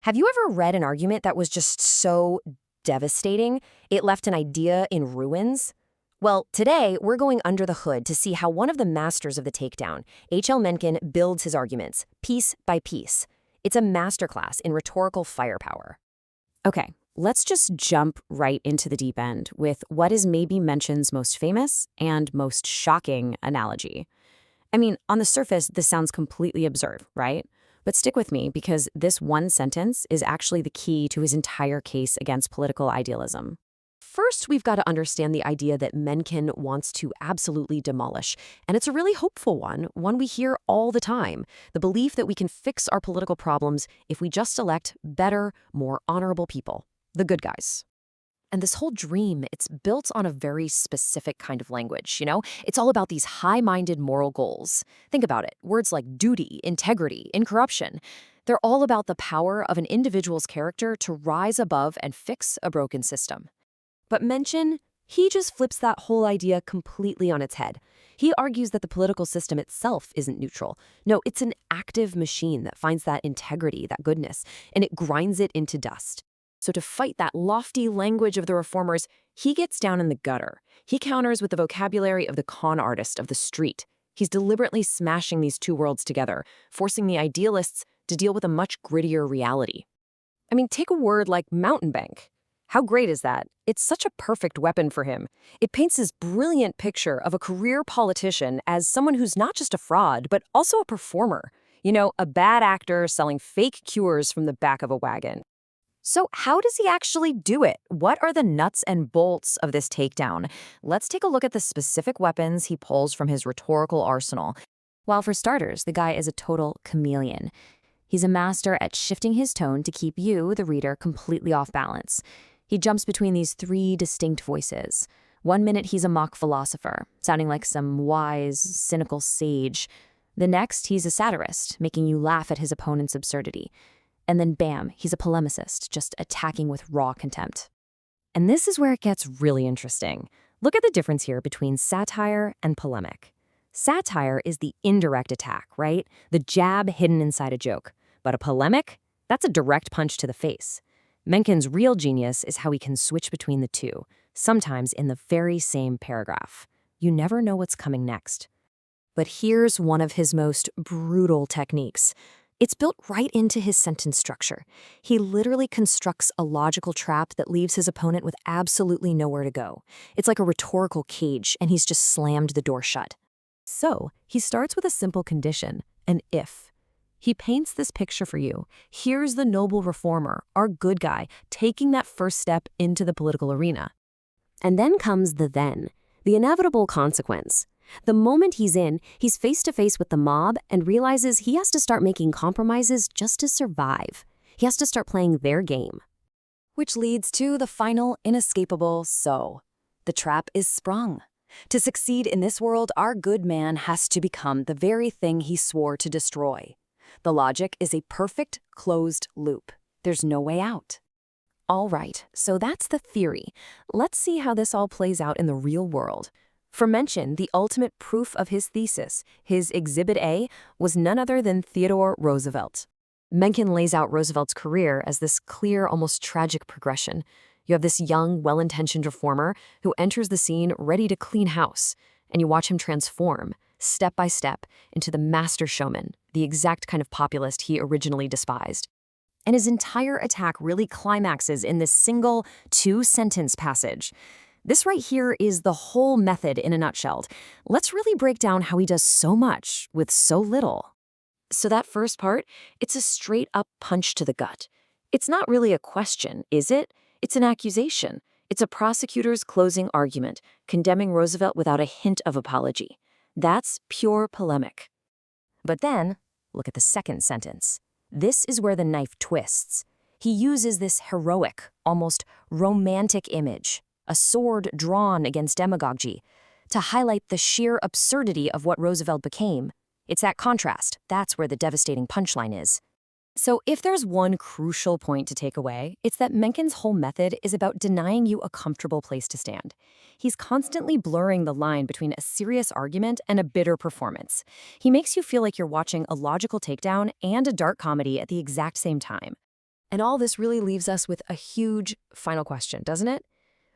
Have you ever read an argument that was just so devastating, it left an idea in ruins? Well, today we're going under the hood to see how one of the masters of the takedown, H.L. Mencken, builds his arguments, piece by piece. It's a masterclass in rhetorical firepower. Okay, let's just jump right into the deep end with what is maybe Mencken's most famous and most shocking analogy. I mean, on the surface, this sounds completely absurd, right? But stick with me because this one sentence is actually the key to his entire case against political idealism. First, we've got to understand the idea that Mencken wants to absolutely demolish. And it's a really hopeful one we hear all the time. The belief that we can fix our political problems if we just elect better, more honorable people, the good guys. And this whole dream, it's built on a very specific kind of language. It's all about these high-minded moral goals. Think about it. Words like duty, integrity, incorruption. They're all about the power of an individual's character to rise above and fix a broken system. But Mencken, he just flips that whole idea completely on its head. He argues that the political system itself isn't neutral. No, it's an active machine that finds that integrity, that goodness, and it grinds it into dust. So to fight that lofty language of the reformers, he gets down in the gutter. He counters with the vocabulary of the con artist of the street. He's deliberately smashing these two worlds together, forcing the idealists to deal with a much grittier reality. I mean, take a word like mountebank. How great is that? It's such a perfect weapon for him. It paints this brilliant picture of a career politician as someone who's not just a fraud, but also a performer. A bad actor selling fake cures from the back of a wagon. So how does he actually do it? What are the nuts and bolts of this takedown? Let's take a look at the specific weapons he pulls from his rhetorical arsenal. Well, for starters, the guy is a total chameleon. He's a master at shifting his tone to keep you, the reader, completely off balance. He jumps between these three distinct voices. One minute he's a mock philosopher, sounding like some wise, cynical sage. The next, he's a satirist, making you laugh at his opponent's absurdity. And then bam, he's a polemicist, just attacking with raw contempt. And this is where it gets really interesting. Look at the difference here between satire and polemic. Satire is the indirect attack, right? The jab hidden inside a joke. But a polemic? That's a direct punch to the face. Mencken's real genius is how he can switch between the two, sometimes in the very same paragraph. You never know what's coming next. But here's one of his most brutal techniques. It's built right into his sentence structure. He literally constructs a logical trap that leaves his opponent with absolutely nowhere to go. It's like a rhetorical cage, and he's just slammed the door shut. So, he starts with a simple condition, an if. He paints this picture for you. Here's the noble reformer, our good guy, taking that first step into the political arena. And then comes the then, the inevitable consequence. The moment he's in, he's face to face with the mob and realizes he has to start making compromises just to survive. He has to start playing their game. Which leads to the final inescapable so. The trap is sprung. To succeed in this world, our good man has to become the very thing he swore to destroy. The logic is a perfect closed loop. There's no way out. All right, so that's the theory. Let's see how this all plays out in the real world. For Mencken, the ultimate proof of his thesis, his Exhibit A, was none other than Theodore Roosevelt. Mencken lays out Roosevelt's career as this clear, almost tragic progression. You have this young, well-intentioned reformer who enters the scene ready to clean house, and you watch him transform, step by step, into the master showman, the exact kind of populist he originally despised. And his entire attack really climaxes in this single two-sentence passage. This right here is the whole method in a nutshell. Let's really break down how he does so much with so little. So that first part, it's a straight-up punch to the gut. It's not really a question, is it? It's an accusation. It's a prosecutor's closing argument, condemning Roosevelt without a hint of apology. That's pure polemic. But then, look at the second sentence. This is where the knife twists. He uses this heroic, almost romantic image, a sword drawn against demagogy, to highlight the sheer absurdity of what Roosevelt became. It's that contrast. That's where the devastating punchline is. So if there's one crucial point to take away, it's that Mencken's whole method is about denying you a comfortable place to stand. He's constantly blurring the line between a serious argument and a bitter performance. He makes you feel like you're watching a logical takedown and a dark comedy at the exact same time. And all this really leaves us with a huge final question, doesn't it?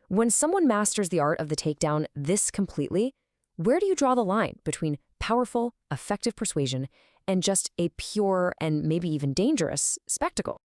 When someone masters the art of the takedown this completely, where do you draw the line between powerful, effective persuasion and just a pure and maybe even dangerous spectacle?